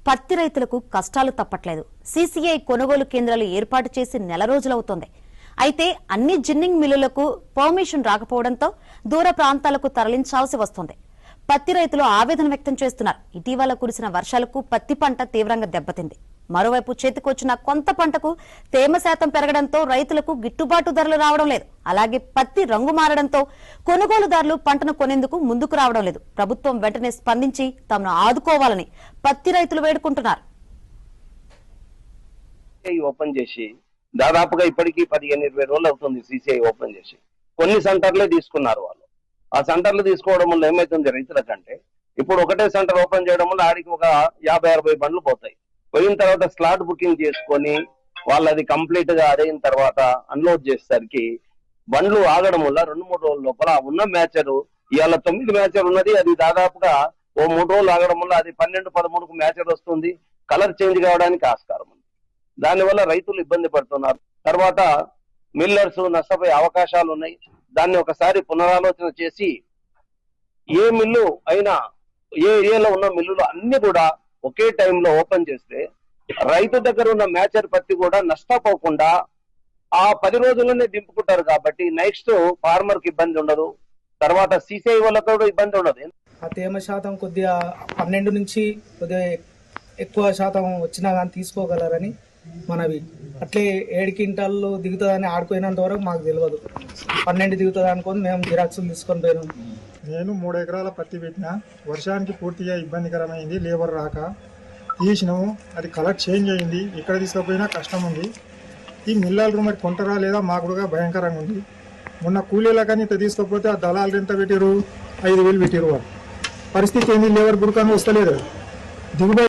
పత్తి రైతులకు కష్టాలు తప్పట్లేదు. సీసీఐ కొనుగోలు కేంద్రాలు ఏర్పాటు చేసి నెల రోజులవుతోంది. అయితే అన్ని జిన్నింగ్ మిల్లులకు పర్మిషన్ రాకపోవడంతో దూర ప్రాంతాలకు తరలించాల్సి వస్తోంది. పత్తి రైతులు ఆవేదన వ్యక్తం చేస్తున్నారు. ఇటీవల కురిసిన వర్షాలకు పత్తి పంట తీవ్రంగా దెబ్బతింది. మరోవైపు చేతికొచ్చిన కొంత పంటకు తేమ శాతం పెరగడంతో రైతులకు గిట్టుబాటు ధరలు రావడం లేదు. అలాగే పత్తి రంగు మారడంతో కొనుగోలుదారులు పంటను కొనేందుకు ముందుకు రావడం లేదు. ప్రభుత్వం వెంటనే స్పందించి తమను ఆదుకోవాలని పత్తి రైతులు వేడుకుంటున్నారు. ఓపెన్ చేసి దాదాపుగా ఇప్పటికీ 15-20 రోజులు అవుతుంది. సీసీఐ ఓపెన్ చేసి కొన్ని సెంటర్లే తీసుకున్నారు వాళ్ళు. ఆ సెంటర్లు తీసుకోవడం వల్ల ఏమైతుంది రైతులకంటే, ఇప్పుడు ఒకటే సెంటర్ ఓపెన్ చేయడం వల్ల ఆడికి ఒక 50-60 బండ్లు పోతాయి. పోయిన తర్వాత స్లాట్ బుకింగ్ చేసుకొని వాళ్ళు అది కంప్లీట్ గా అదైన తర్వాత అన్లోడ్ చేసేసరికి బండ్లు ఆగడం వల్ల 2-3 రోజుల లోపల ఉన్న మ్యాచరు ఇవాళ 9 మ్యాచర్ ఉన్నది, అది దాదాపుగా ఓ 3 రోజులు ఆగడం వల్ల అది 12-13కు మ్యాచర్ వస్తుంది. కలర్ చేంజ్ కావడానికి ఆస్కారం ఉంది. దానివల్ల రైతులు ఇబ్బంది పడుతున్నారు. తర్వాత మిల్లర్స్ నష్టపోయే అవకాశాలు ఉన్నాయి. దాన్ని ఒకసారి పునరాలోచన చేసి ఏ మిల్లు అయినా ఏ ఏరియాలో ఉన్న మిల్లులు అన్ని కూడా ఒకే టైంలో ఓపెన్ చేస్తే రైతు దగ్గర ఉన్న మ్యాచర్ పత్తి కూడా నష్టపోకుండా ఆ 10 రోజుల్లోనే దింపుకుంటారు. కాబట్టి నెక్స్ట్ ఫార్మర్ కి ఇబ్బంది ఉండదు. తర్వాత సీసీఐ వాళ్ళతో ఇబ్బంది ఉండదు. ఆ తేమ శాతం కొద్దిగా 12 నుంచి కొద్దిగా ఎక్కువ శాతం వచ్చినా కానీ తీసుకోగలరని మనవి. అట్లే 7 క్వింటాళ్ళు దిగుతుందని ఆడుకునేంత వరకు మాకు తెలియదు. 12 దిగుతుంది అనుకొని మేము జిరాక్సులు తీసుకొని పోయినాం. నేను 3 ఎకరాల పత్తి పెట్టిన. వర్షానికి పూర్తిగా ఇబ్బందికరమైంది. లేబర్ రాక తీసినాము. అది కలర్ చేంజ్ అయింది. ఇక్కడ తీసుకుపోయినా కష్టం ఉంది. ఈ మిల్లర్లు మరి కొంటారా లేదా మాకు కూడా భయంకరంగా ఉంది. మొన్న కూలీల కానీ ఇట్లా తీసుకపోతే ఆ దళాలు ఎంత పెట్టారు? 5,000 పెట్టారు. పరిస్థితి ఏంది? లేబర్ గుడికాను వస్తలేదు. దిగుబడి